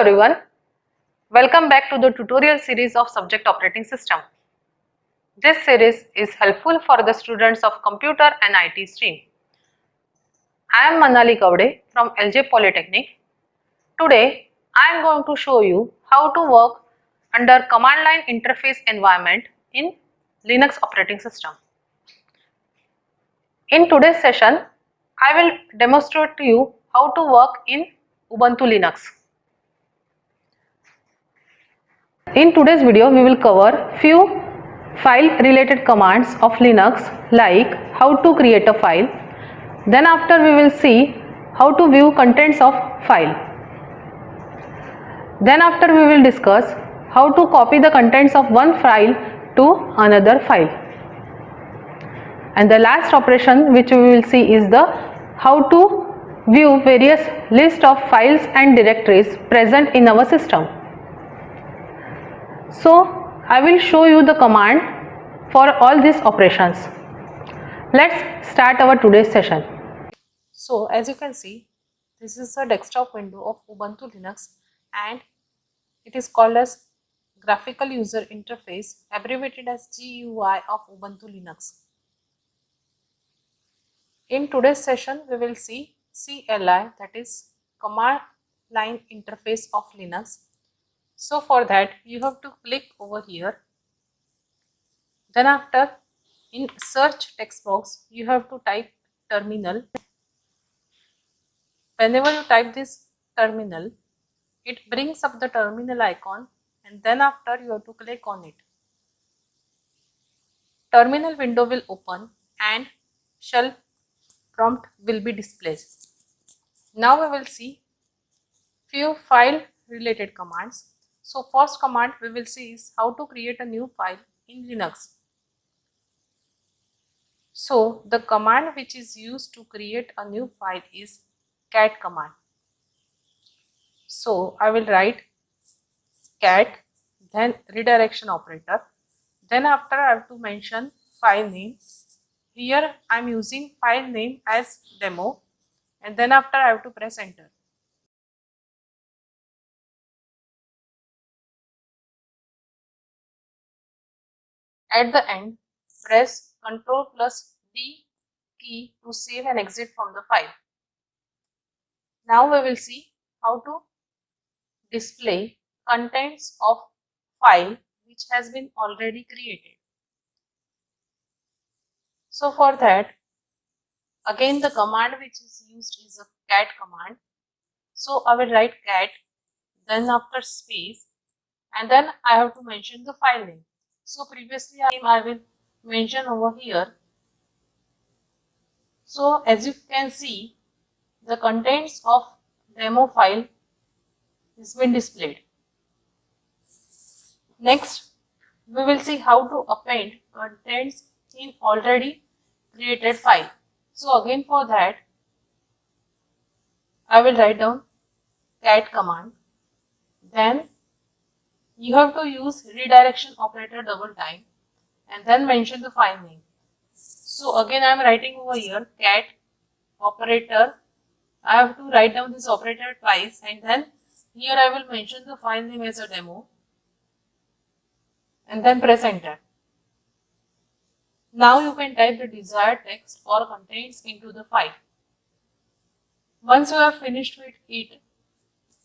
everyone, welcome back to the tutorial series of Subject Operating System. This series is helpful for the students of Computer and IT stream. I am Manali Kaude from LJ Polytechnic. Today, I am going to show you how to work under command line interface environment in Linux operating system. In today's session, I will demonstrate to you how to work in Ubuntu Linux. In today's video, we will cover few file related commands of Linux, like how to create a file. Then after we will see how to view contents of file. Then after we will discuss how to copy the contents of one file to another file. And the last operation which we will see is the how to view various list of files and directories present in our system. So I will show you the command for all these operations. Let's start our today's session. So as you can see, this is a desktop window of Ubuntu Linux and it is called as Graphical User Interface, abbreviated as GUI of Ubuntu Linux. In today's session, we will see CLI, that is Command Line Interface of Linux. So for that, you have to click over here. Then after, in search text box, you have to type terminal. Whenever you type this terminal, it brings up the terminal icon, and then after you have to click on it. Terminal window will open and shell prompt will be displayed. Now we will see few file related commands. So first command we will see is how to create a new file in Linux. So the command which is used to create a new file is cat command. So I will write cat, then redirection operator. Then after I have to mention file name. Here I am using file name as demo, and then after I have to press enter. At the end, press Ctrl+D key to save and exit from the file. Now we will see how to display contents of file which has been already created. So for that, again the command which is used is a cat command. So I will write cat, then after space, and then I have to mention the file name. So previously I will mention over here. So as you can see, the contents of demo file has been displayed. Next, we will see how to append contents in already created file. So again for that, I will write down cat command. Then you have to use redirection operator double time and then mention the file name. So again I am writing over here cat operator. I have to write down this operator twice, and then here I will mention the file name as a demo and then press enter. Now you can type the desired text or contents into the file. Once you have finished with it,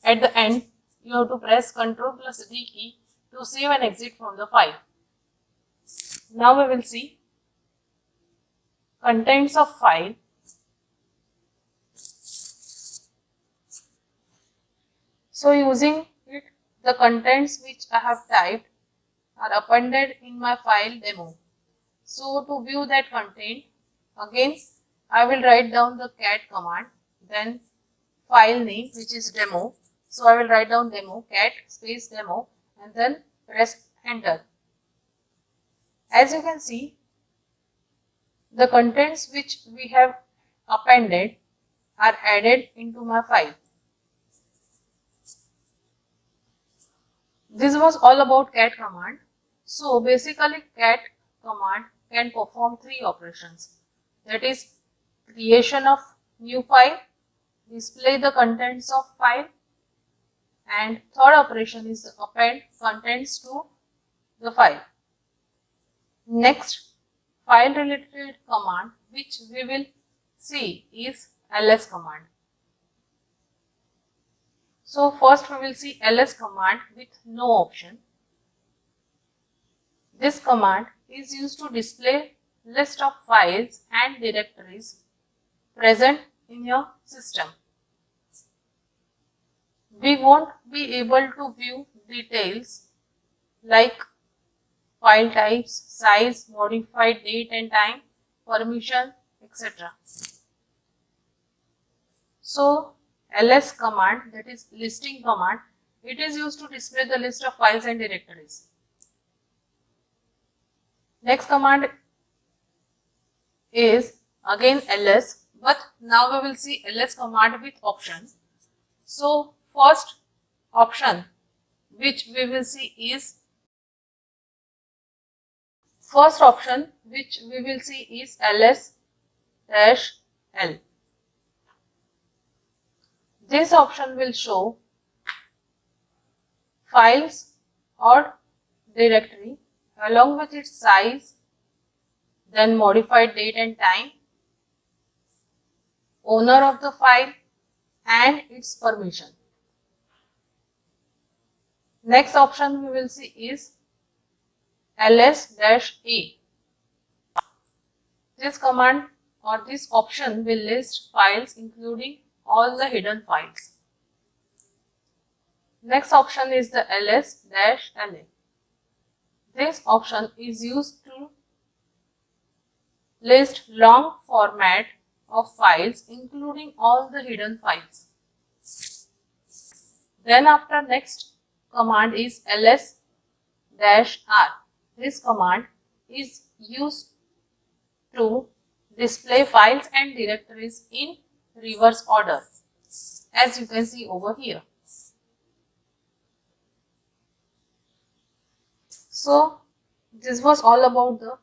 at the end you have to press Ctrl+D key to save and exit from the file. Now we will see contents of file. So using it, the contents which I have typed are appended in my file demo. So to view that content, again I will write down the cat command, then file name which is demo. So I will write down demo, cat space demo, and then press enter. As you can see, the contents which we have appended are added into my file. This was all about cat command. So basically cat command can perform three operations, that is creation of new file, display the contents of file, and third operation is append contents to the file. Next, file related command which we will see is ls command. So first we will see ls command with no option. This command is used to display list of files and directories present in your system. We won't be able to view details like file types, size, modified date and time, permission, etc. So ls command, that is listing command, it is used to display the list of files and directories. Next command is again ls, but now we will see ls command with option. So first option which we will see is ls-l. This option will show files or directory along with its size, then modified date and time, owner of the file and its permission. Next option we will see is ls-a. This command or this option will list files including all the hidden files. Next option is the ls-la. This option is used to list long format of files including all the hidden files. Then after next command is ls-r. This command is used to display files and directories in reverse order, as you can see over here. So this was all about the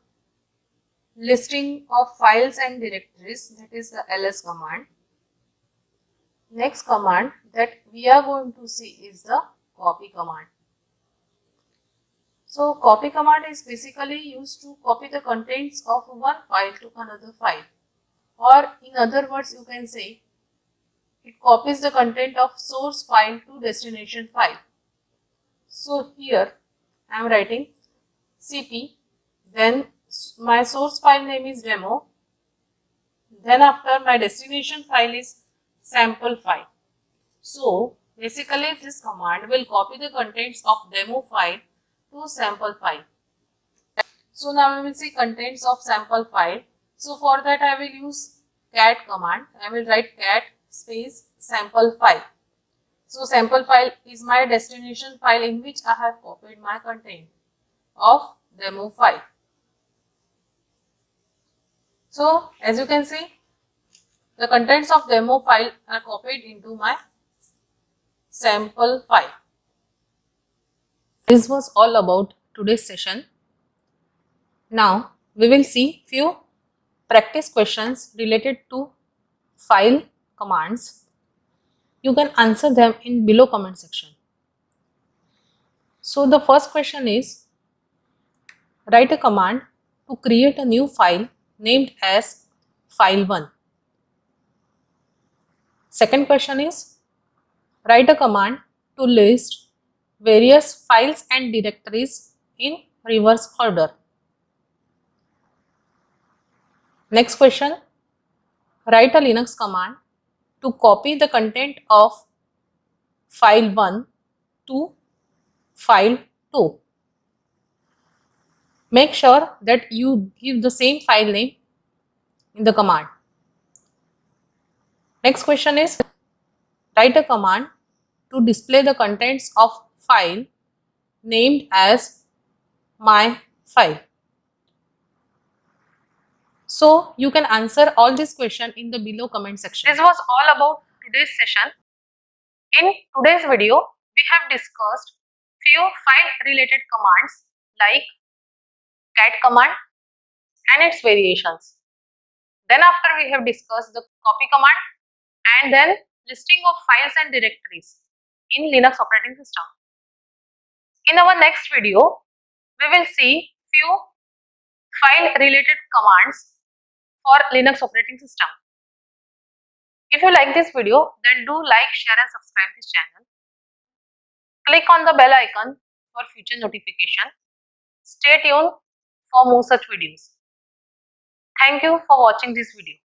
listing of files and directories, that is the ls command. Next command that we are going to see is the copy command. So copy command is basically used to copy the contents of one file to another file, or in other words you can say it copies the content of source file to destination file. So here I am writing cp, then my source file name is demo, then after my destination file is sample file. So basically this command will copy the contents of demo file to sample file. So now we will see contents of sample file. So for that I will use cat command. I will write cat space sample file. So sample file is my destination file in which I have copied my content of demo file. So as you can see, the contents of demo file are copied into my sample file. This was all about today's session. Now we will see few practice questions related to file commands. You can answer them in below comment section. So the first question is, write a command to create a new file named as file1. Second question is, write a command to list various files and directories in reverse order. Next question, write a Linux command to copy the content of file 1 to file 2. Make sure that you give the same file name in the command. Next question is, write a command to display the contents of file named as my file. So you can answer all these questions in the below comment section. This was all about today's session. In today's video, we have discussed few file related commands like cat command and its variations. Then after we have discussed the copy command and then listing of files and directories in Linux operating system. In our next video, we will see few file related commands for Linux operating system. If you like this video, then do like, share and subscribe this channel. Click on the bell icon for future notification. Stay tuned for more such videos. Thank you for watching this video.